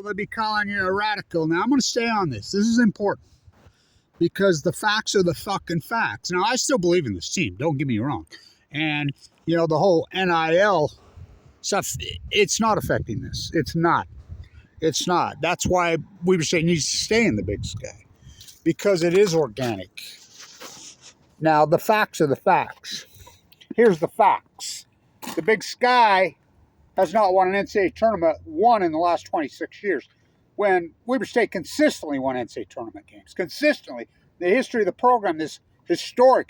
they'll be calling you a radical. Now, I'm going to stay on this. This is important because the facts are the fucking facts. Now, I still believe in this team. Don't get me wrong. And, you know, the whole NIL stuff, it's not affecting this. It's not. It's not. That's why Weber State needs to stay in the Big Sky, because it is organic. Now, the facts are the facts. Here's the facts. The Big Sky has not won an NCAA tournament in the last 26 years, when Weber State consistently won NCAA tournament games. Consistently. The history of the program is historic.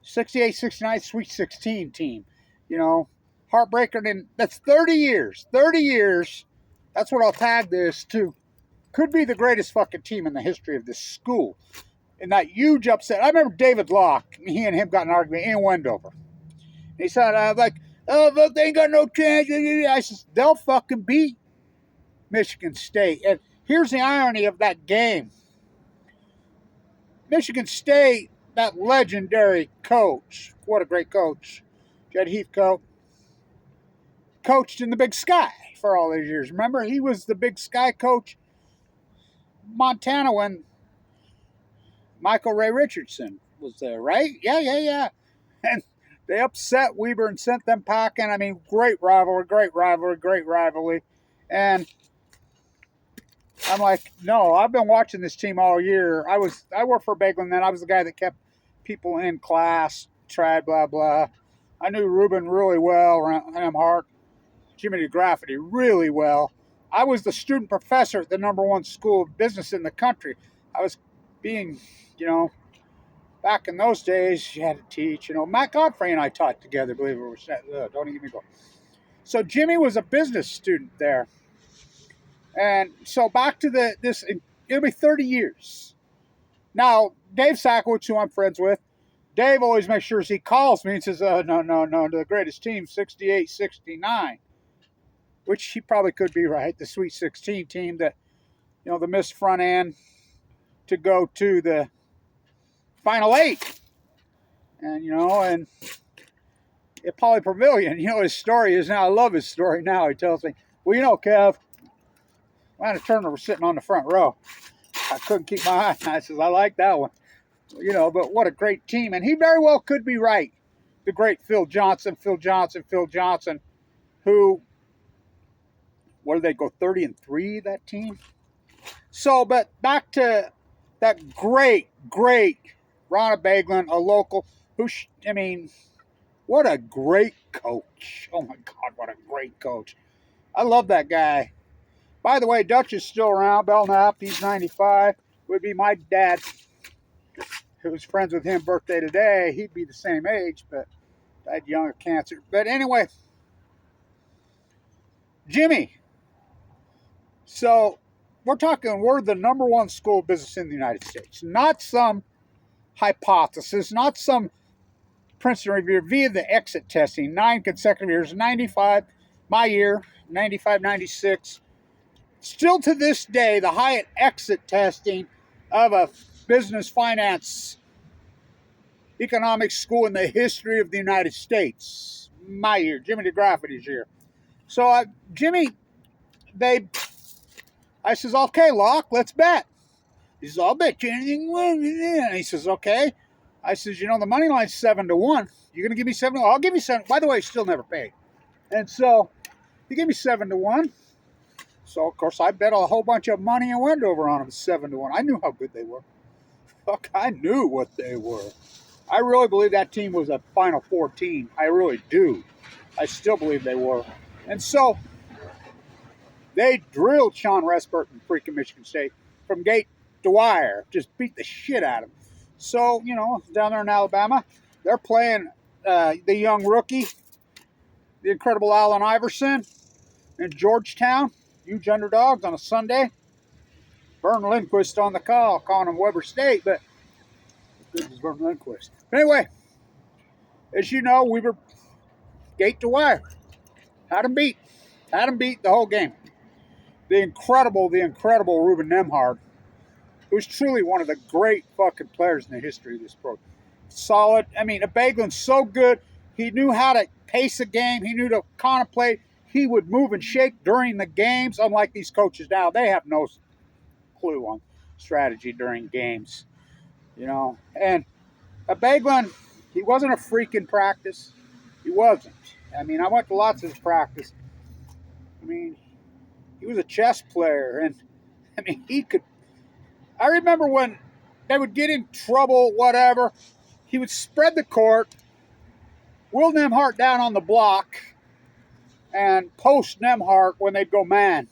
68-69 Sweet 16 team. You know, heartbreaker. And that's 30 years. 30 years. That's what I'll tag this to. Could be the greatest fucking team in the history of this school. And that huge upset. I remember David Locke. He and him got an argument in Wendover. He said, oh, look, they ain't got no chance. I said, they'll fucking beat Michigan State. And here's the irony of that game. Michigan State, that legendary coach, what a great coach, Jed Heathcote, coached in the Big Sky for all these years. Remember, he was the Big Sky coach Montana when Michael Ray Richardson was there, right? Yeah. And they upset Weber and sent them packing. I mean, great rivalry. And I'm like, no, I've been watching this team all year. I worked for Bagelin then. I was the guy that kept people in class, tried, blah, blah. I knew Ruben really well, Ram Hart, Jimmy DeGrafferty really well. I was the student professor at the #1 school of business in the country. I was being, you know, back in those days, you had to teach. You know, Matt Godfrey and I taught together, believe it or not. Don't even go. So Jimmy was a business student there. And so back to this, it'll be 30 years. Now, Dave Sackowitz, who I'm friends with, Dave always makes sure he calls me and says, no, the greatest team, 68-69. Which he probably could be right. The Sweet 16 team that, you know, the missed front end to go to the Final 8. And, you know, and at Poly Pavilion, you know, his story is now, I love his story now. He tells me, well, you know, Kev, Lana Turner was sitting on the front row. I couldn't keep my eye. I says, I like that one. You know, but what a great team. And he very well could be right. The great Phil Johnson, who, what did they go, 30-3, that team? So, but back to that great Ronna Bagelin, a local, I mean, what a great coach. Oh my God, what a great coach. I love that guy. By the way, Dutch is still around. Belknap, he's 95. Would be my dad, who was friends with him, birthday today. He'd be the same age, but died young of cancer. But anyway, Jimmy. So we're the #1 school of business in the United States. Not some hypothesis, not some Princeton review via the exit testing. 9 consecutive years, 95, my year, 95, 96. Still to this day, the highest exit testing of a business finance economics school in the history of the United States. My year, Jimmy DeGrafferty's year. So Jimmy, I says, okay, Locke, let's bet. He says, I'll bet you anything. And he says, okay. I says, you know, the money line's 7-1. You're going to give me 7? I'll give you 7. By the way, still never paid. And so he gave me 7-1. So, of course, I bet a whole bunch of money and Wendover on them 7-1. I knew how good they were. Fuck, I knew what they were. I really believe that team was a Final Four team. I really do. I still believe they were. And so they drilled Sean Respert in freaking Michigan State from gate to wire. Just beat the shit out of him. So, you know, down there in Alabama, they're playing the young rookie, the incredible Allen Iverson in Georgetown. Huge underdogs on a Sunday. Vern Lindquist on the call, calling him Weber State, but this is Vern Lindquist. Anyway, as you know, we were gate to wire. Had him beat the whole game. The incredible Ruben Nembhard, who's truly one of the great fucking players in the history of this program. Solid. I mean, Baglin's so good. He knew how to pace a game. He knew to contemplate. He would move and shake during the games, unlike these coaches now. They have no clue on strategy during games, you know. And Bagelin, he wasn't a freak in practice. He wasn't. I mean, I went to lots of his practice. I mean, he was a chess player, and I mean, he could. I remember when they would get in trouble, whatever, he would spread the court, Will Nembhard down on the block, and post Nembhard when they'd go man.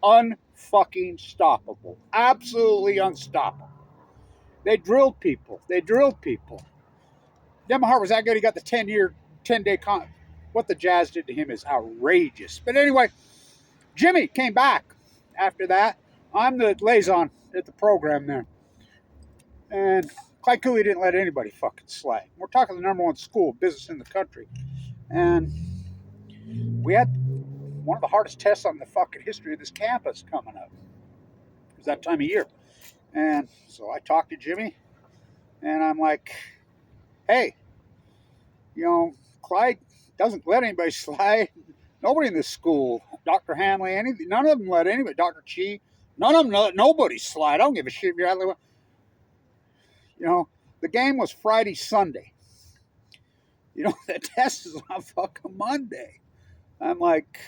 Unfucking stoppable. Absolutely unstoppable. They drilled people. Nembhard was that good. He got the 10-day con. What the Jazz did to him is outrageous. But anyway, Jimmy came back after that. I'm the liaison at the program there. And Clyde Cooley didn't let anybody fucking slay. We're talking the number one school of business in the country. And we had one of the hardest tests on the fucking history of this campus coming up. It was that time of year. And so I talked to Jimmy, and I'm like, hey, you know, Clyde doesn't let anybody slay. Nobody in this school, Dr. Hanley, none of them let anybody, Dr. Chi, none of them let nobody slide. I don't give a shit if you're out there. You know, the game was Friday, Sunday. You know, the test is on fucking Monday. I'm like,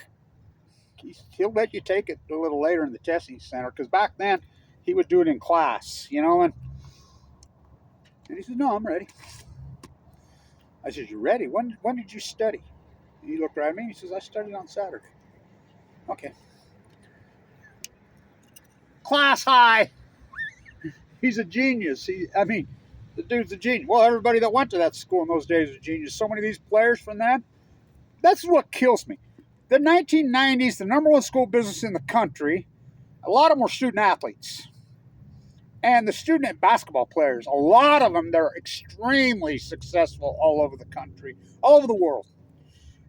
he'll let you take it a little later in the testing center, because back then he would do it in class, you know, and he said, no, I'm ready. I said, you ready? When did you study? And he looked right at me and he says, I studied on Saturday. Okay. Class high. He's a genius. The dude's a genius. Well, everybody that went to that school in those days was a genius. So many of these players from that. That's what kills me. The 1990s, the number one school business in the country, a lot of them were student athletes. And the student basketball players, a lot of them, they're extremely successful all over the country, all over the world.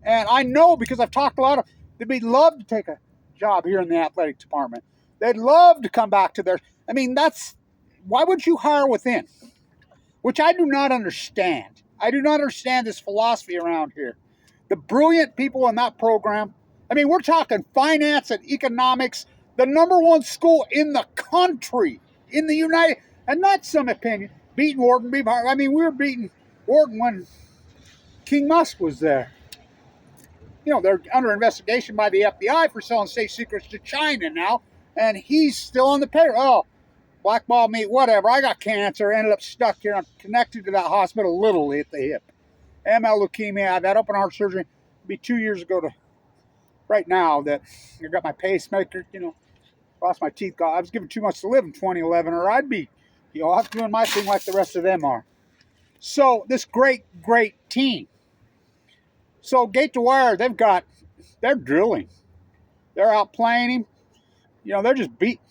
And I know, because I've talked to a lot of them, they'd love to take a job here in the athletic department. They'd love to come back to their, why would you hire within? Which I do not understand. I do not understand this philosophy around here. The brilliant people in that program, we're talking finance and economics, the number one school in the country, in the United, and not some opinion, beating Wharton. We were beating Wharton when King Musk was there. You know, they're under investigation by the FBI for selling state secrets to China now, and he's still on the payroll. Oh, blackball me, whatever. I got cancer, ended up stuck here. I'm connected to that hospital literally at the hip. AML leukemia, I had that open heart surgery. It'll be 2 years ago to right now that I got my pacemaker, lost my teeth. I was given 2 months to live in 2011, or I'd be, I'm doing my thing like the rest of them are. So this great, great team. So gate to wire, they're drilling. They're outplaying him. They're just beat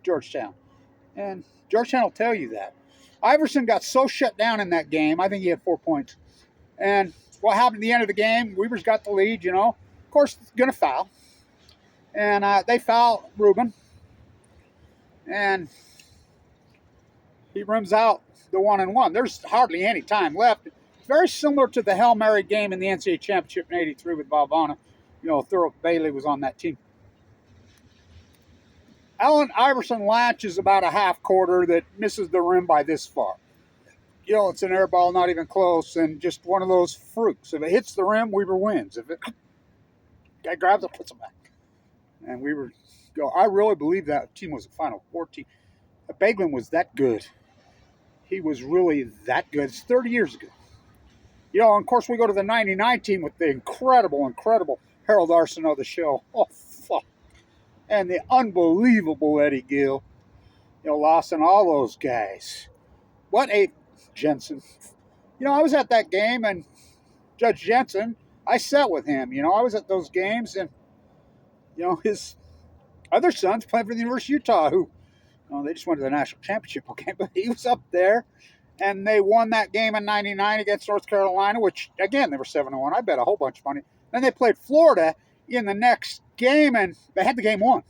Georgetown. And Georgetown will tell you that. Iverson got so shut down in that game, I think he had 4 points. And what happened at the end of the game, Weaver's got the lead, Of course, going to foul. And they foul Rubin. And he rims out the 1-and-1. There's hardly any time left. It's very similar to the Hail Mary game in the NCAA Championship in '83 with Valvano. Thurl Bailey was on that team. Allen Iverson latches about a half quarter that misses the rim by this far. It's an air ball, not even close, and just one of those flukes. If it hits the rim, Weaver wins. If it guy grabs it, puts it back. And Weaver go. I really believe that team was a Final Four team. Bagelin was that good. He was really that good. It's 30 years ago. And of course, we go to the 99 team with the incredible Harold Arsenault of the show. Oh, fuck. And the unbelievable Eddie Gill. Lawson, all those guys. What a Jensen. I was at that game, and Judge Jensen, I sat with him. I was at those games, and, his other sons playing for the University of Utah, who, they just went to the national championship game, but he was up there, and they won that game in '99 against North Carolina, which, again, they were 7-1. I bet a whole bunch of money. Then they played Florida in the next game, and they had the game won.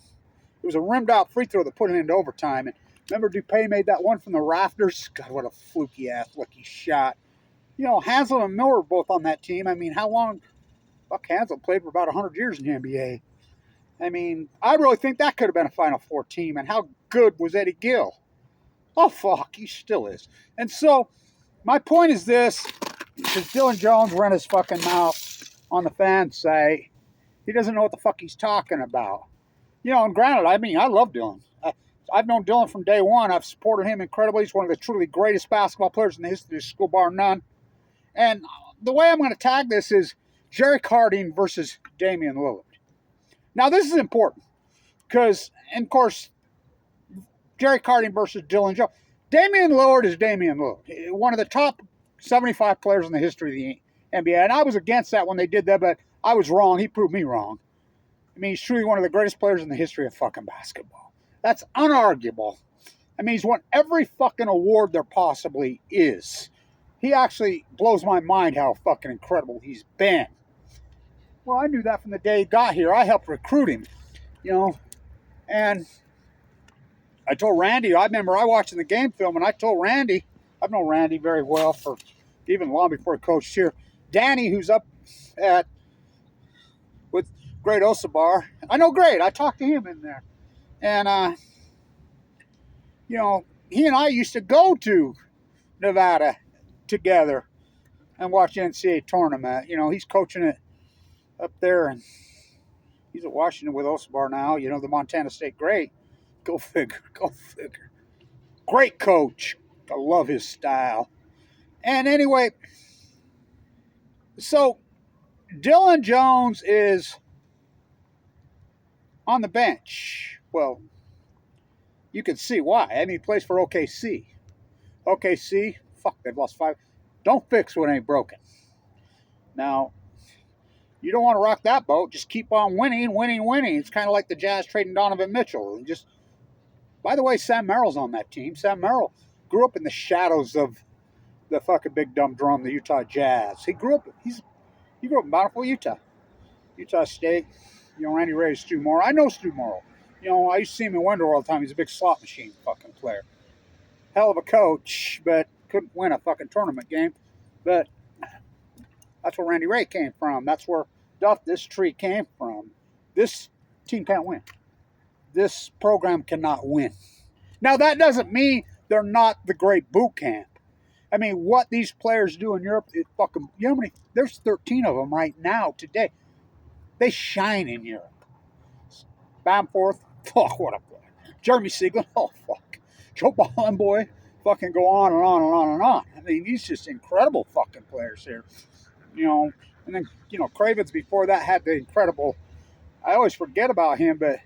It was a rimmed-out free throw that put it into overtime, and remember Dupay made that one from the rafters? God, what a fluky-ass lucky shot. Hansel and Miller were both on that team. How long Buck Hansel played for about 100 years in the NBA. I mean, I really think that could have been a Final Four team. And how good was Eddie Gill? Oh, fuck, he still is. And so, my point is this, because Dillon Jones ran his fucking mouth on the fan site. He doesn't know what the fuck he's talking about. You know, and granted, I mean, I love Dillon. I've known Dillon from day one. I've supported him incredibly. He's one of the truly greatest basketball players in the history of the school, bar none. And the way I'm going to tag this is Jerrick Harding versus Damian Lillard. Now, this is important because, and of course, Jerrick Harding versus Dillon Jones. Damian Lillard is Damian Lillard, one of the top 75 players in the history of the NBA. And I was against that when they did that, but I was wrong. He proved me wrong. I mean, he's truly one of the greatest players in the history of fucking basketball. That's unarguable. I mean, he's won every fucking award there possibly is. He actually blows my mind how fucking incredible he's been. Well, I knew that from the day he got here. I helped recruit him, you know. And I told Randy, I remember I watching the game film, and I told Randy, I've known Randy very well for even long before he coached here. Danny, who's up at with Great Osabar, I know Great. I talked to him in there. And, you know, he and I used to go to Nevada together and watch the NCAA tournament. You know, he's coaching it up there, and he's at Washington with Osabar now. You know, the Montana State great. Go figure. Go figure. Great coach. I love his style. And anyway, so Dillon Jones is on the bench. Well, you can see why. I mean, he plays for OKC. OKC, fuck, they've lost 5. Don't fix what ain't broken. Now, you don't want to rock that boat. Just keep on winning. It's kind of like the Jazz trading Donovan Mitchell. Just, by the way, Sam Merrill's on that team. Sam Merrill grew up in the shadows of the fucking big dumb drum, the Utah Jazz. He grew up in Bountiful, Utah. Utah State. You know, Randy Ray, Stu Morrill. I know Stu Morrill. You know, I used to see him in Winter all the time. He's a big slot machine fucking player. Hell of a coach, but couldn't win a fucking tournament game. But that's where Randy Ray came from. That's where this tree came from. This team can't win. This program cannot win. Now, that doesn't mean they're not the great boot camp. I mean, what these players do in Europe, it fucking, you know how many, there's 13 of them right now today. They shine in Europe. Bamforth, fuck, what a player. Jeremy Siegel, oh, fuck. Joe Ballin, boy, fucking go on and on and on and on. I mean, he's just incredible fucking players here. You know, and then, you know, Cravens before that had the incredible, I always forget about him, but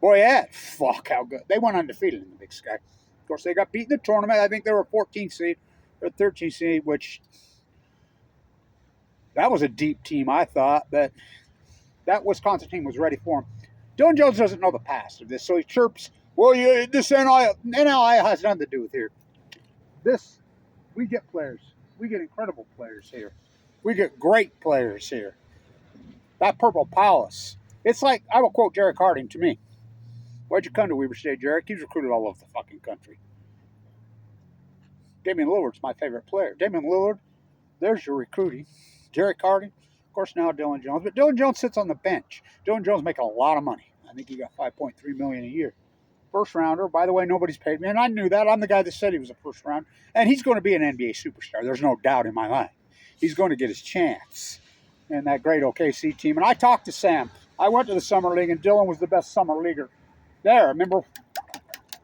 Boyette, fuck, how good. They went undefeated in the Big Sky. Of course, they got beat in the tournament. I think they were a 14th seed or 13th seed, which that was a deep team, I thought, but that Wisconsin team was ready for him. Dillon Jones doesn't know the past of this, so he chirps, well, yeah, this NIL has nothing to do with here. This, we get players. We get incredible players here. We get great players here. That Purple Palace. It's like, I will quote Jerrick Harding to me. Why'd you come to Weber State, Jerrick? He's recruited all over the fucking country. Damian Lillard's my favorite player. Damian Lillard, there's your recruiting. Jerrick Harding, of course now Dillon Jones. But Dillon Jones sits on the bench. Dillon Jones making a lot of money. I think he got $5.3 million a year. First rounder. By the way, nobody's paid me, and I knew that. I'm the guy that said he was a first rounder. And he's going to be an NBA superstar. There's no doubt in my mind. He's going to get his chance in that great OKC team. And I talked to Sam. I went to the summer league, and Dillon was the best summer leaguer there. Remember,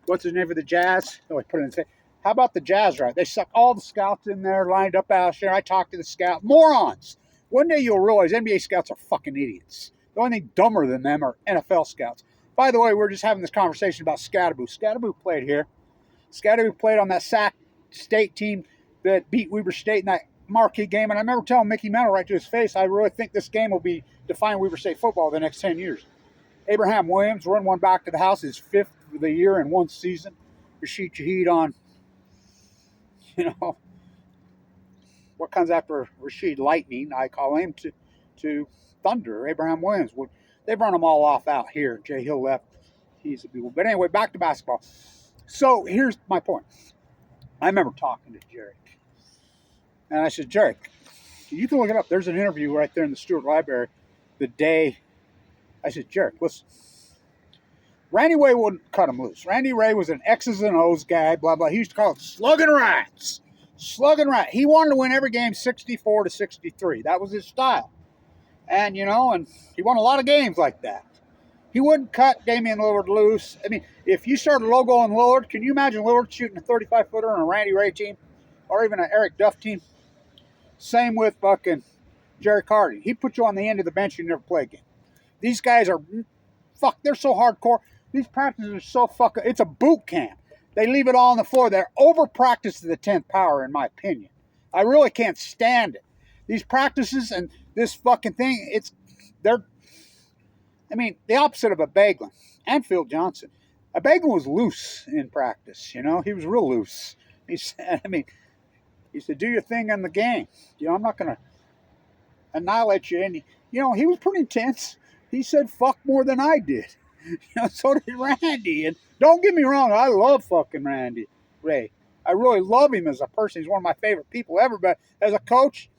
what's his name for the Jazz? Oh, I put it in the how about the Jazz, right? They suck all the scouts in there, lined up out there. I talked to the scout. Morons. One day you'll realize NBA scouts are fucking idiots. The only thing dumber than them are NFL scouts. By the way, we're just having this conversation about Scatterboo. Scatterboo played here. Scatterboo played on that Sac State team that beat Weber State in that marquee game. And I remember telling Mickey Mantle right to his face, I really think this game will be define Weber State football the next 10 years. Abraham Williams, run one back to the house, his 5th of the year in one season. Rashid Shaheed on, you know, what comes after Rashid Lightning, I call him, to Thunder, Abraham Williams. They've run them all off out here. Jay Hill left. He's a people. But anyway, back to basketball. So here's my point. I remember talking to Jerrick. And I said, Jerrick, You can look it up. There's an interview right there in the Stewart Library the day I said, Jerrick, listen. Randy Ray wouldn't cut him loose. Randy Ray was an X's and O's guy, blah, blah. He used to call it slugging rats. Slugging rats. He wanted to win every game 64 to 63. That was his style. And, and he won a lot of games like that. He wouldn't cut Damian Lillard loose. I mean, if you started logoing Lillard, can you imagine Lillard shooting a 35-footer on a Randy Ray team? Or even an Eric Duff team? Same with fucking Jerrick Hardy. He'd put you on the end of the bench and you never play again. These guys are, they're so hardcore. These practices are so fucking, it's a boot camp. They leave it all on the floor. They're over-practiced to the 10th power, in my opinion. I really can't stand it. These practices and this fucking thing, the opposite of a Baglin and Phil Johnson. A Baglin was loose in practice, He was real loose. He said, do your thing in the game. I'm not going to annihilate you. And, he was pretty intense. He said fuck more than I did. So did Randy. And don't get me wrong, I love fucking Randy Ray. I really love him as a person. He's one of my favorite people ever. But as a coach,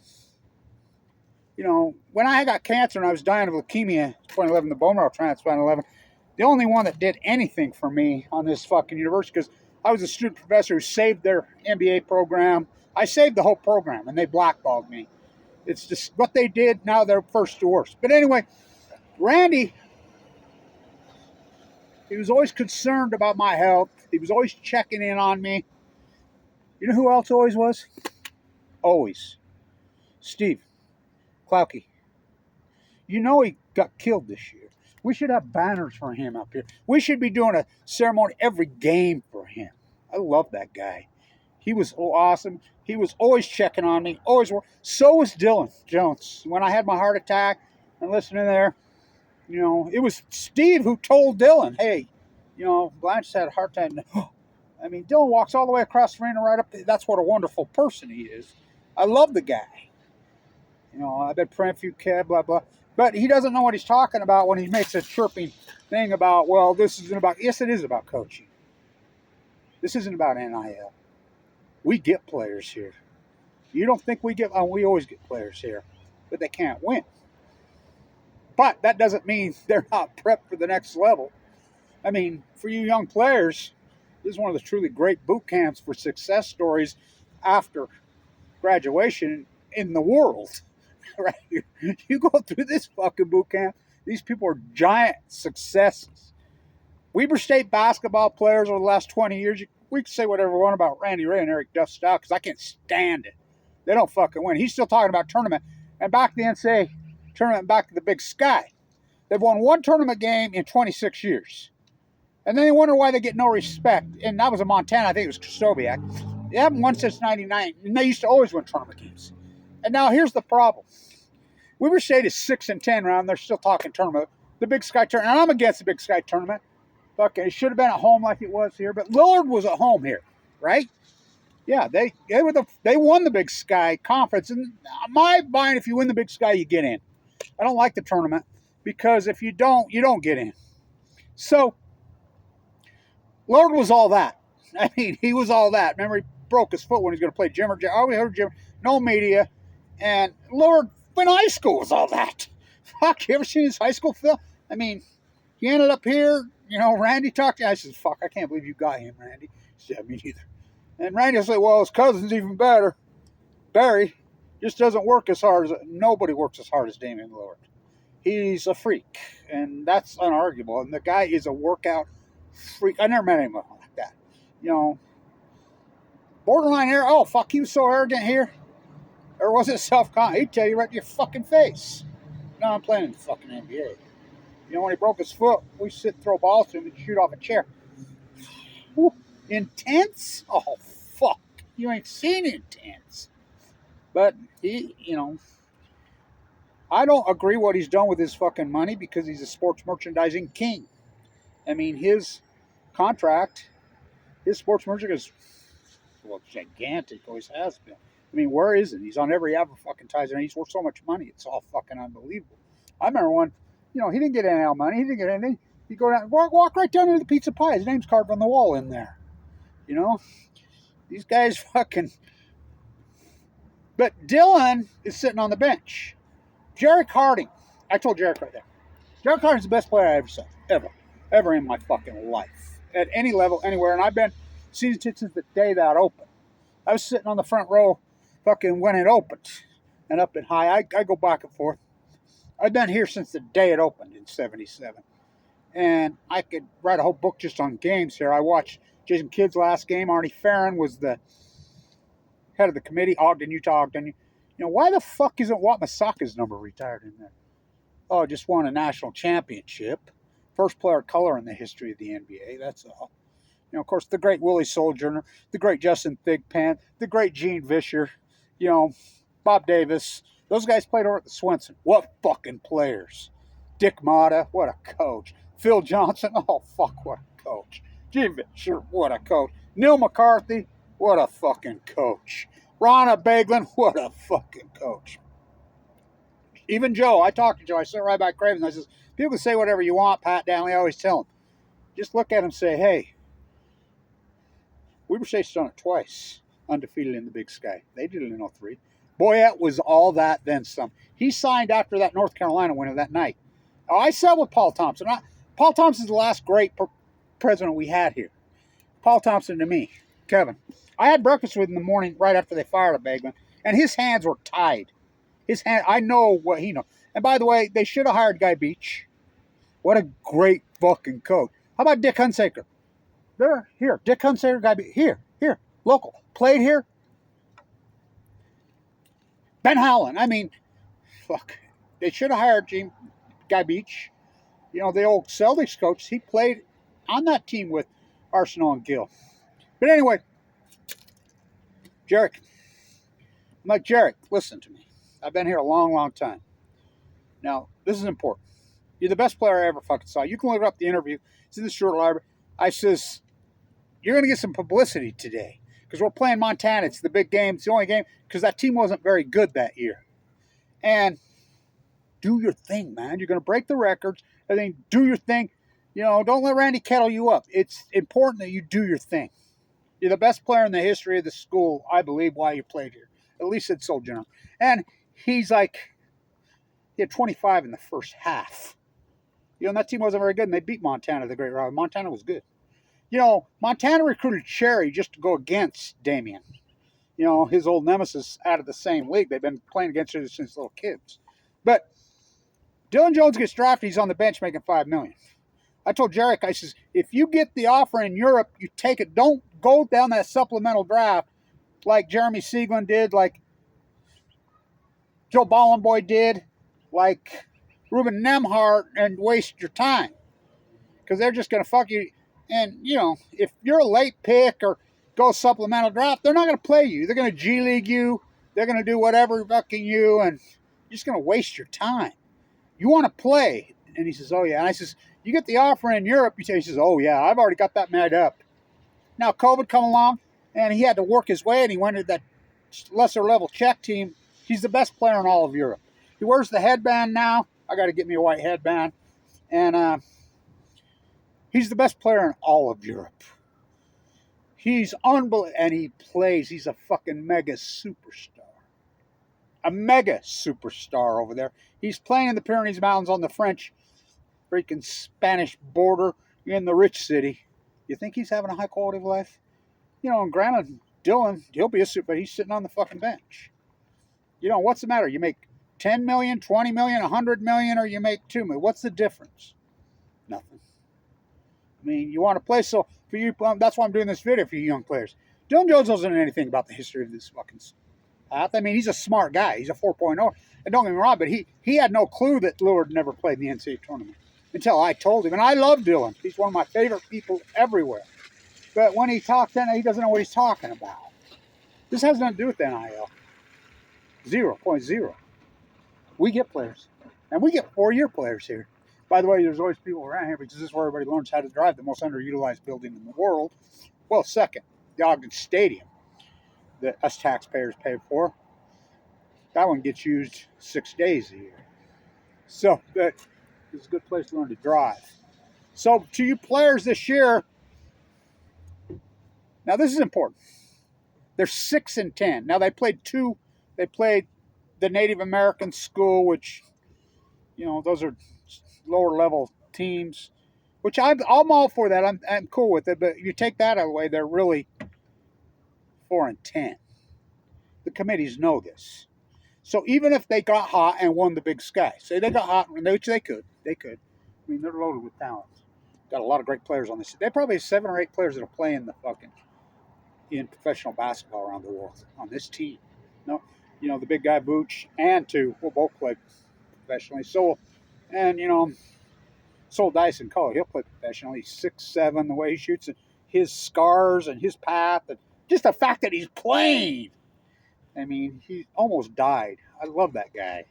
when I got cancer and I was dying of leukemia, 2011, the bone marrow transplant 11, the only one that did anything for me on this fucking university, because I was a student professor who saved their MBA program. I saved the whole program, and they blackballed me. It's just what they did. Now they're first to worst. But anyway, Randy, he was always concerned about my health. He was always checking in on me. You know who else always was? Always. Steve Klauke. He got killed this year. We should have banners for him up here. We should be doing a ceremony every game for him. I love that guy. He was awesome. He was always checking on me. Always. So was Dillon Jones. When I had my heart attack and listening there, it was Steve who told Dillon, hey, Blanche had a heart attack. Dillon walks all the way across the arena right up. That's what a wonderful person he is. I love the guy. I've been praying for you, kid, blah, blah. But he doesn't know what he's talking about when he makes a chirping thing about, well, this isn't about, yes, it is about coaching. This isn't about NIL. We get players here. You don't think we always get players here, but they can't win. But that doesn't mean they're not prepped for the next level. For you young players, this is one of the truly great boot camps for success stories after graduation in the world. Right here. You go through this fucking boot camp, these people are giant successes. Weber State basketball players over the last 20 years, we can say whatever we want about Randy Ray and Eric Duff style, because I can't stand it. They don't fucking win. He's still talking about tournament. And back to the NCAA tournament, back to the Big Sky. They've won one tournament game in 26 years. And then they wonder why they get no respect. And that was in Montana. I think it was Krasowiak. They haven't won since 99. And they used to always win tournament games. And now here's the problem. Weber State is 6-10 round. They're still talking tournament. The Big Sky tournament. And I'm against the Big Sky tournament. Okay, it should have been at home like it was here. But Lillard was at home here, right? Yeah, they won the Big Sky conference. And my mind, if you win the Big Sky, you get in. I don't like the tournament because if you don't, you don't get in. So Lillard was all that. He was all that. Remember, he broke his foot when he was going to play Jimmer. We heard Jimmer. No media. And Lillard in high school was all that. Fuck, you ever seen his high school film? He ended up here. Randy talked to me. I said, fuck, I can't believe you got him, Randy. He said, me neither. And Randy will say, well, his cousin's even better. Barry just doesn't work as hard as, nobody works as hard as Damian Lillard. He's a freak, and that's unarguable. And the guy is a workout freak. I never met anyone like that. Borderline arrogant. Oh, fuck, he was so arrogant here. Or was it self-confidence? He'd tell you right to your fucking face. No, I'm playing in the fucking NBA. When he broke his foot, we sit and throw balls to him and shoot off a chair. Whew. Intense? Oh, fuck. You ain't seen intense. But he, I don't agree what he's done with his fucking money because he's a sports merchandising king. His contract, his sports merchandising is gigantic. Always has been. Where is it? He's on every advertising. He's worth so much money. It's all fucking unbelievable. I remember one, he didn't get NL money. He didn't get anything. He'd go down, walk right down to the pizza pie. His name's carved on the wall in there. These guys fucking, But Dillon is sitting on the bench. Jerrick Harding. I told Jerrick right there. Jerrick Harding's the best player I ever saw. Ever in my fucking life. At any level, anywhere. And I've been season tickets since the day that opened. I was sitting on the front row fucking when it opened. And up and high. I go back and forth. I've been here since the day it opened in 77. And I could write a whole book just on games here. I watched Jason Kidd's last game. Arnie Farron was the head of the committee. Ogden, Utah, Ogden. You know, why the fuck isn't Wat Masaka's number retired in there? Oh, just won a national championship. First player of color in the history of the NBA. That's all. You know, of course, the great Willie Sojourner, the great Justin Thigpen, the great Gene Vischer, you know, Bob Davis. Those guys played over at the Swenson. What fucking players. Dick Motta, what a coach. Phil Johnson, oh fuck, what a coach. Gene Vischer, what a coach. Neil McCarthy, what a fucking coach. Ronna Beglin, what a fucking coach. Even Joe, I talked to Joe. I sit right by Craven. I says, people can say whatever you want, Pat Downey. I always tell them, just look at him and say, hey, Weber State's done it twice, undefeated in the Big Sky. They did it in 03. Boyette was all that, then some. He signed after that North Carolina winner that night. Oh, I said with Paul Thompson. Paul Thompson's the last great president we had here. Paul Thompson to me, Kevin. I had breakfast with him in the morning right after they fired a Beglin, and his hands were tied. I know what he knows. And by the way, they should have hired Guy Beach. What a great fucking coach. How about Dick Hunsaker? They're here. Dick Hunsaker, Guy Beach. Here, local. Played here. Ben Howland. I mean, fuck. They should have hired Guy Beach. You know, the old Celtics coach. He played on that team with Arsenal and Gill. But anyway, Jerrick. I'm like, Jerrick, listen to me. I've been here a long, long time. Now, this is important. You're the best player I ever fucking saw. You can look up the interview. It's in the short library. I says, you're going to get some publicity today because we're playing Montana. It's the big game. It's the only game because that team wasn't very good that year. And do your thing, man. You're going to break the records. I think do your thing. You know, don't let Randy kettle you up. It's important that you do your thing. You're the best player in the history of the school, I believe, while you played here. At least it's so general. And he's like, he had 25 in the first half. You know, and that team wasn't very good, and they beat Montana, the great rival. Montana was good. You know, Montana recruited Cherry just to go against Damien. You know, his old nemesis out of the same league. They've been playing against each other since little kids. But Dillon Jones gets drafted. He's on the bench making $5 million. I told Jerrick, I says, if you get the offer in Europe, you take it. Don't go down that supplemental draft like Jeremy Sieglin did, like Joe Ballenboy did, like Ruben Nemhart, and waste your time. Because they're just going to fuck you. And, you know, if you're a late pick or go supplemental draft, they're not going to play you. They're going to G League you. They're going to do whatever fucking you, and you're just going to waste your time. You want to play. And he says, oh, yeah. And I says, you get the offer in Europe. He says, oh, yeah, I've already got that made up. Now, COVID come along, and he had to work his way, and he went to that lesser level Czech team. He's the best player in all of Europe. He wears the headband now. I got to get me a white headband. And he's the best player in all of Europe. He's unbelievable. And he plays. He's a fucking mega superstar. A mega superstar over there. He's playing in the Pyrenees Mountains on the French freaking Spanish border in the rich city. You think he's having a high quality of life? You know, and granted, Dillon, he'll be a super, but he's sitting on the fucking bench. You know, what's the matter? You make 10 million, 20 million, 100 million, or you make 2 million. What's the difference? Nothing. I mean, you want to play, so for you, that's why I'm doing this video for you young players. Dillon Jones doesn't know anything about the history of this fucking path. I mean, he's a smart guy. He's a 4.0. And don't get me wrong, but he had no clue that Lillard never played in the NCAA tournament until I told him. And I love Dillon. He's one of my favorite people everywhere. But when he talks, then he doesn't know what he's talking about. This has nothing to do with NIL. 0.0. We get players. And we get 4-year players here. By the way, there's always people around here because this is where everybody learns how to drive the most underutilized building in the world. Well, second, the Ogden Stadium that us taxpayers pay for. That one gets used 6 days a year. So that is a good place to learn to drive. So to you players this year, now this is important. They're 6-10. Now they played 2 They played the Native American school, which, those are lower level teams, which I'm all for that. I'm cool with it. But you take that away, they're really 4-10. The committees know this. So even if they got hot and won the Big Sky, say they got hot, which they could. I mean, they're loaded with talent. Got a lot of great players on this. They probably have 7 or 8 players that are playing in professional basketball around the world on this team. No, the big guy Booch and 2 will both play professionally. So, and Sol Dyson Cole, he'll play professionally. He's 6'7", the way he shoots, and his scars and his path, and just the fact that he's playing. I mean, he almost died. I love that guy.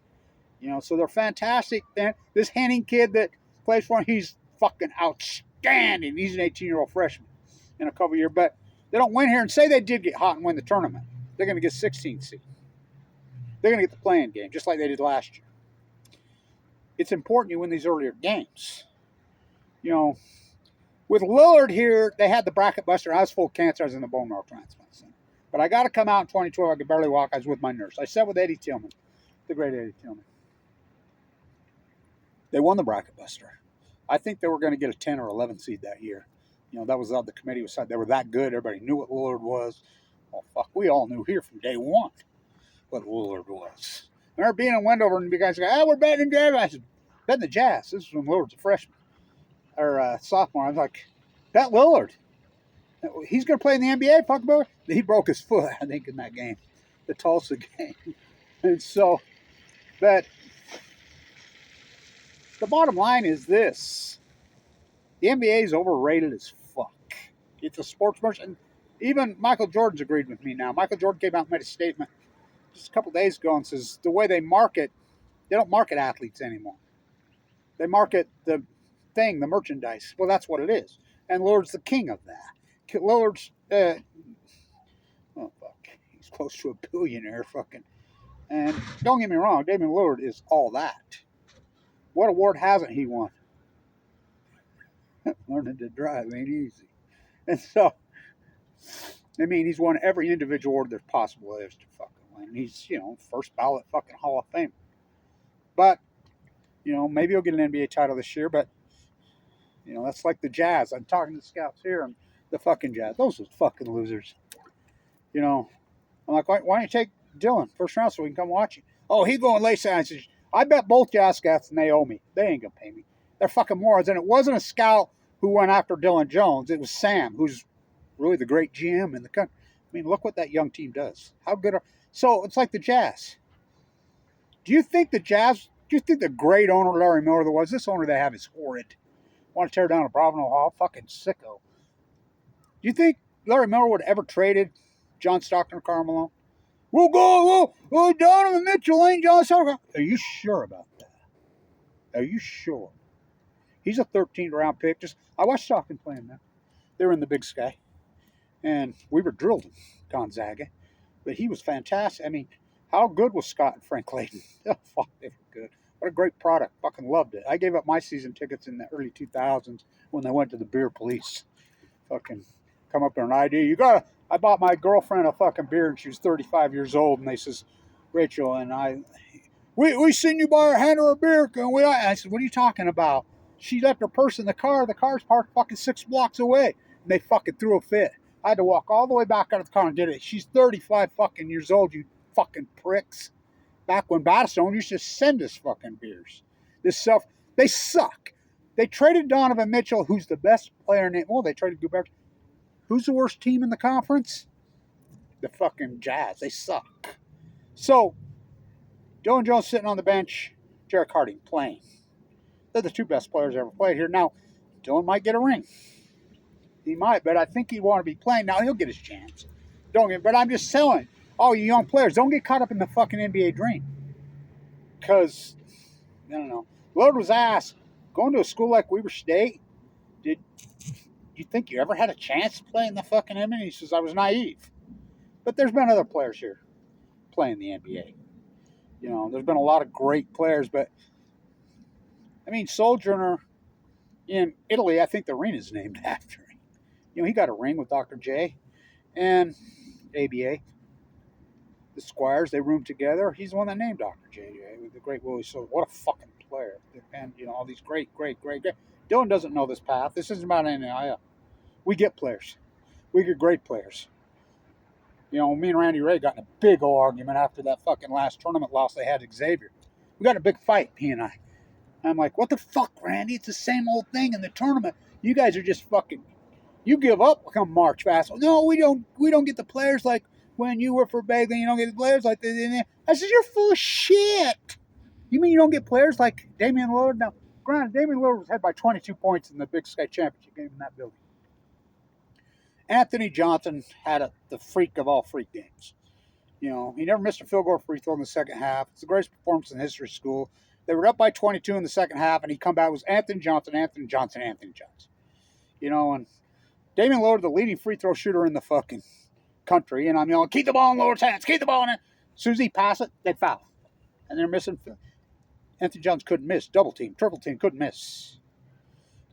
So they're fantastic. And this Henning kid that plays for him, he's fucking outstanding. He's an 18-year-old freshman in a couple years. But they don't win here, and say they did get hot and win the tournament. They're going to get 16th seed. They're going to get the play-in game, just like they did last year. It's important you win these earlier games. With Lillard here, they had the bracket buster. I was full of cancer. I was in the bone marrow transplant center. But I got to come out in 2012. I could barely walk. I was with my nurse. I sat with Eddie Tillman, the great Eddie Tillman. They won the bracket buster. I think they were going to get a 10 or 11 seed that year. That was the committee was said they were that good. Everybody knew what Lillard was. Well, fuck, we all knew here from day one what Lillard was. I remember being in Wendover and the guys go, we're betting Jazz. I said, betting the Jazz. This is when Lillard's a freshman or sophomore. I was like, bet Lillard. He's going to play in the NBA, fuck boy. He broke his foot, I think, in that game, the Tulsa game. And so, but the bottom line is this. The NBA is overrated as fuck. It's a sports merchant. Even Michael Jordan's agreed with me now. Michael Jordan came out and made a statement just a couple days ago and says the way they don't market athletes anymore. They market the merchandise. Well, that's what it is. And Lillard's the king of that. Lillard's, he's close to a billionaire, fucking. And don't get me wrong, Damian Lillard is all that. What award hasn't he won? Learning to drive ain't easy. And so, he's won every individual award there's possible is to fucking win. He's, first ballot fucking Hall of Fame. But, maybe he'll get an NBA title this year, but, that's like the Jazz. I'm talking to the scouts here and the fucking Jazz. Those are fucking losers. I'm like, why don't you take Dillon first round so we can come watch you? Oh, he going late sciences. I bet both Jazz scouts and they owe me. They ain't gonna pay me. They're fucking morons. And it wasn't a scout who went after Dillon Jones. It was Sam, who's really the great GM in the country. Look what that young team does. How good are... So it's like the Jazz. Do you think the great owner, Larry Miller, this owner they have is horrid? Want to tear down a Bravo Hall? Fucking sicko. Do you think Larry Miller would have ever traded John Stockton or Karl Malone? We'll go, Donovan Mitchell ain't John Stockton. Are you sure about that? Are you sure? He's a 13th round pick. I watched Stockton playing now. They were in the Big Sky. And we were drilled in Gonzaga. But he was fantastic. How good was Scott and Frank Clayton? Oh, fuck, they were good. What a great product. Fucking loved it. I gave up my season tickets in the early 2000s when they went to the beer police. Fucking come up there and ID. I bought my girlfriend a fucking beer and she was 35 years old. And they says, Rachel and we seen you buy her, hand her a beer. I said, what are you talking about? She left her purse in the car. The car's parked fucking 6 blocks away. And they fucking threw a fit. I had to walk all the way back out of the car and did it. She's 35 fucking years old, you fucking pricks. Back when Battistone used to send us fucking beers. They suck. They traded Donovan Mitchell, who's the best player in it. Well, they traded Gobert. Who's the worst team in the conference? The fucking Jazz. They suck. So, Dillon Jones sitting on the bench, Jerrick Harding playing. They're the 2 best players ever played here. Now, Dillon might get a ring. He might, but I think he'd want to be playing. Now, he'll get his chance. But I'm just telling all you young players, don't get caught up in the fucking NBA dream. Because, I don't know. Lillard was asked, going to a school like Weber State, did you think you ever had a chance to play in the fucking NBA? He says, I was naive. But there's been other players here playing the NBA. There's been a lot of great players, but Sojourner in Italy, I think the arena is named after him. He got a ring with Dr. J and ABA. the Squires, they roomed together. He's the one that named Dr. JJ, with the great Willie Silver. What a fucking player. And, all these great. Dillon doesn't know this path. This isn't about NIL. We get players. We get great players. Me and Randy Ray got in a big old argument after that fucking last tournament loss they had Xavier. We got in a big fight, he and I. I'm like, what the fuck, Randy? It's the same old thing in the tournament. You guys are just fucking. You give up come March fast. No, we don't. We don't get the players like when you were for Bagley. You don't get the players like this. I said, you're full of shit. You mean you don't get players like Damian Lillard? Now, granted, Damian Lillard was ahead by 22 points in the Big Sky Championship game in that building. Anthony Johnson had the freak of all freak games. He never missed a field goal free throw in the second half. It's the greatest performance in the history of school. They were up by 22 in the second half, and he come back. It was Anthony Johnson. And Damian Lillard, the leading free throw shooter in the fucking country, and I'm yelling, keep the ball in Lillard's hands, keep the ball in it. As soon as he pass it, they foul. And they're missing. Anthony Johnson couldn't miss. Double team, triple team, couldn't miss.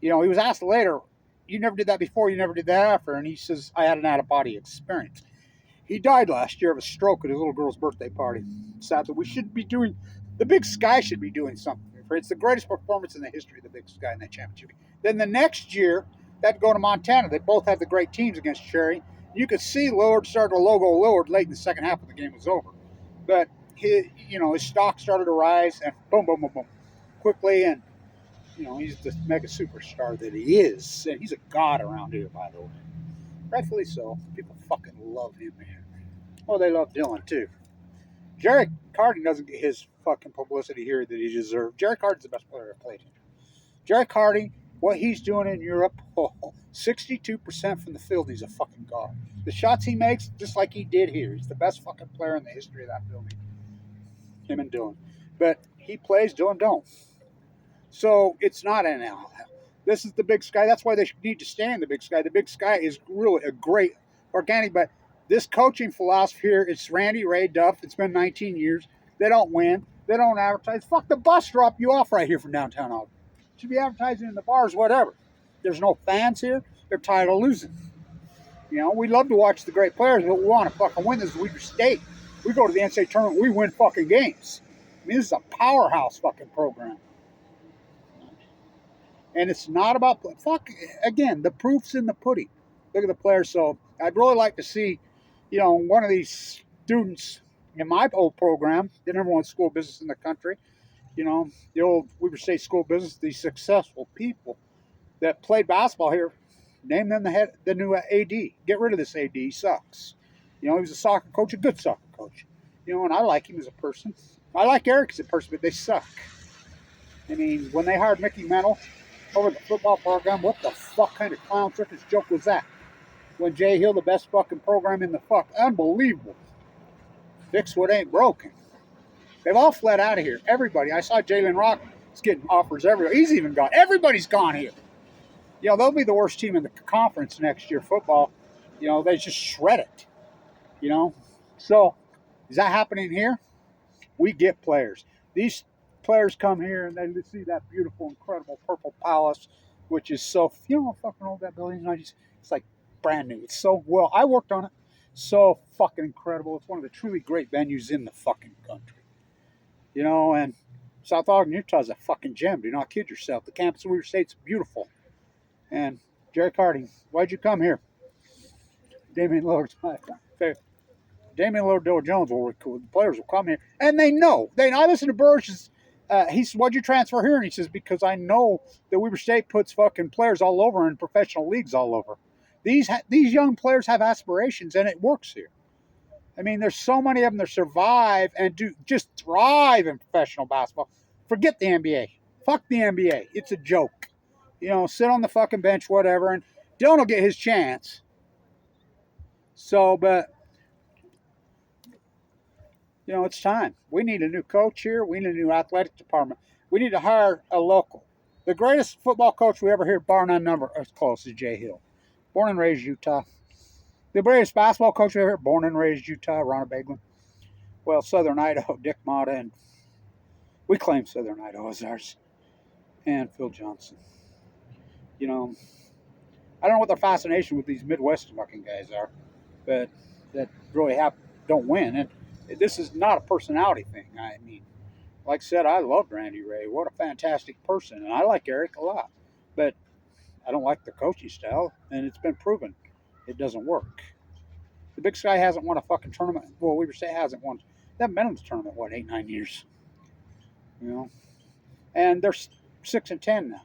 He was asked later, you never did that before, you never did that after, and he says, I had an out-of-body experience. He died last year of a stroke at his little girl's birthday party. Sad that we should be doing, the Big Sky should be doing something. It's the greatest performance in the history of the Big Sky in that championship. Then the next year, they'd go to Montana. They both had the great teams against Cherry. You could see Lillard started to logo Lillard late in the second half when the game was over. But his stock started to rise, and boom, boom, boom, boom, quickly, and he's the mega superstar that he is, and he's a god around here, by the way. Rightfully so. People fucking love him, man. Well, they love Dillon too. Jerrick Harding doesn't get his fucking publicity here that he deserves. Jerrick Harding's the best player I've played. Jerrick Harding, what he's doing in Europe, 62% from the field, he's a fucking god. The shots he makes, just like he did here, he's the best fucking player in the history of that building. Him and Dillon. But he plays, Dillon don't. So it's not NL. This is the Big Sky. That's why they need to stay in the Big Sky. The Big Sky is really a great organic, but this coaching philosophy here, it's Randy, Ray, Duff. It's been 19 years. They don't win. They don't advertise. Fuck, the bus drop you off right here from downtown Auburn. Should be advertising in the bars, whatever. There's no fans here. They're tired of losing. We love to watch the great players, but we want to fucking win. This is Weber State. We go to the NCAA tournament, we win fucking games. I mean, this is a powerhouse fucking program. And it's not about, again, the proof's in the pudding. Look at the players. So I'd really like to see, one of these students in my old program, the number one school of business in the country, the old Weber State School of Business, these successful people that played basketball here, name them the new AD. Get rid of this AD. He sucks. He was a soccer coach, a good soccer coach. And I like him as a person. I like Eric as a person, but they suck. I mean, when they hired Mickey Mantle over the football program, what the fuck kind of clown circus joke was that? When Jay Hill, the best fucking program in the fuck. Unbelievable. Fix what ain't broken. They've all fled out of here. Everybody. I saw Jalen Rock is getting offers everywhere. He's even gone. Everybody's gone here. They'll be the worst team in the conference next year, football. They just shred it. So, is that happening here? We get players. These players come here and they see that beautiful, incredible purple palace, which is so, how fucking old that building is? It's like brand new. It's so well. I worked on it. So fucking incredible. It's one of the truly great venues in the fucking country. And South Ogden, Utah is a fucking gem. Do not kid yourself. The campus of Weber State's beautiful. And Jerrick Harding, why'd you come here? Damian Lillard's my favorite. Damian Lillard, Dillon Jones will record. The players will come here. And they know. I listen to Burge. He said, why'd you transfer here? And he says, because I know that Weber State puts fucking players all over in professional leagues all over. These young players have aspirations, and it works here. I mean, there's so many of them that survive and just thrive in professional basketball. Forget the NBA. Fuck the NBA. It's a joke. Sit on the fucking bench, whatever, and Dillon will get his chance. So, but, it's time. We need a new coach here. We need a new athletic department. We need to hire a local. The greatest football coach we ever hear, bar none number, as close as Jay Hill. Born and raised Utah. The greatest basketball coach we ever heard, born and raised Utah, Ronald Baglin. Well, Southern Idaho, Dick Motta, and we claim Southern Idaho as ours. And Phil Johnson. I don't know what their fascination with these Midwest fucking guys are, but that really don't win. And This is not a personality thing. I mean, like I said, I loved Randy Ray. What a fantastic person, and I like Eric a lot. But I don't like the coaching style, and it's been proven it doesn't work. The Big Sky hasn't won a fucking tournament. Well, Weaver State hasn't won. They haven't been in the tournament what 8, 9 years, you know. And they're 6-10 now.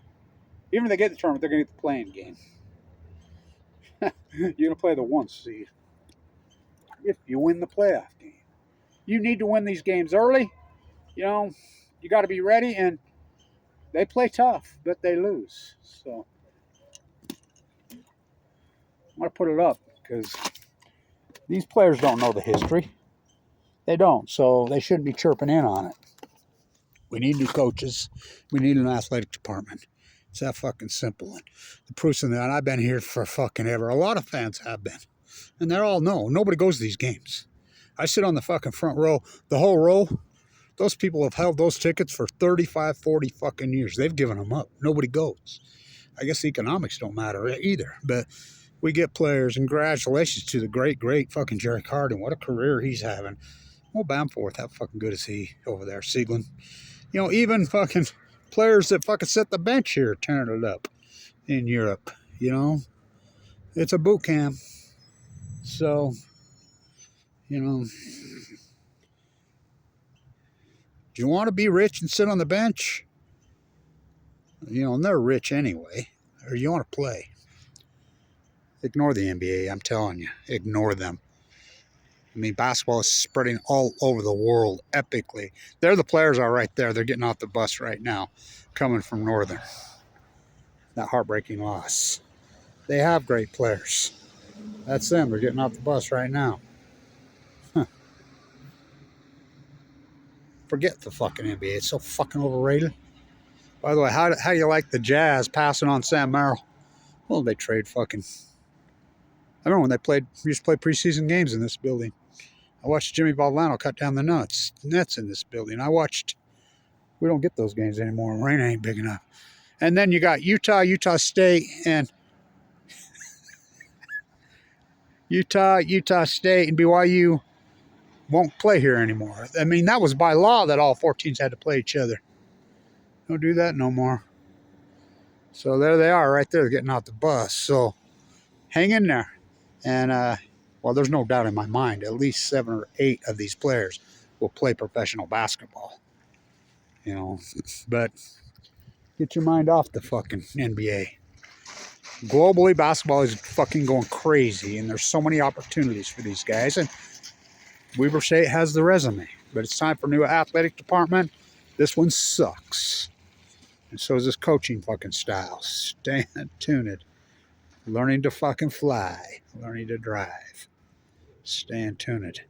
Even if they get the tournament, they're gonna get the playing game. You're gonna play the 1 seed if you win the playoff game. You need to win these games early. You know, you got to be ready, and they play tough, but they lose. So I'm gonna put it up because these players don't know the history. They don't, so they shouldn't be chirping in on it. We need new coaches. We need an athletic department. It's that fucking simple. And the proof's in that. I've been here for fucking ever. A lot of fans have been. And they're all know. Nobody goes to these games. I sit on the fucking front row. The whole row, those people have held those tickets for 35, 40 fucking years. They've given them up. Nobody goes. I guess the economics don't matter either. But we get players. And congratulations to the great, great fucking Jerrick Harding. What a career he's having. Well, Bamforth, how fucking good is he over there? Sieglin. You know, even fucking players that fucking set the bench here tearing it up in Europe, you know. It's a boot camp. So, you know, do you want to be rich and sit on the bench? You know, and they're rich anyway. Or you want to play. Ignore the NBA, I'm telling you. Ignore them. I mean, basketball is spreading all over the world epically. There the players are right there. They're getting off the bus right now, coming from Northern. That heartbreaking loss. They have great players. That's them. They're getting off the bus right now. Huh. Forget the fucking NBA. It's so fucking overrated. By the way, how do you like the Jazz passing on Sam Merrill? Well, they trade fucking... I remember when they used to play preseason games in this building. I watched Jimmy Valvano cut down the nets in this building. We don't get those games anymore. Rain ain't big enough. And then you got Utah State, and Utah State and BYU won't play here anymore. I mean, that was by law that all 4 teams had to play each other. Don't do that no more. So there they are right there getting off the bus. So hang in there. And, well, there's no doubt in my mind, at least 7 or 8 of these players will play professional basketball. You know, but get your mind off the fucking NBA. Globally, basketball is fucking going crazy, and there's so many opportunities for these guys. And Weaver State has the resume, but it's time for a new athletic department. This one sucks. And so is this coaching fucking style. Stay tuned. Learning to fucking fly. Learning to drive. Stay tuned.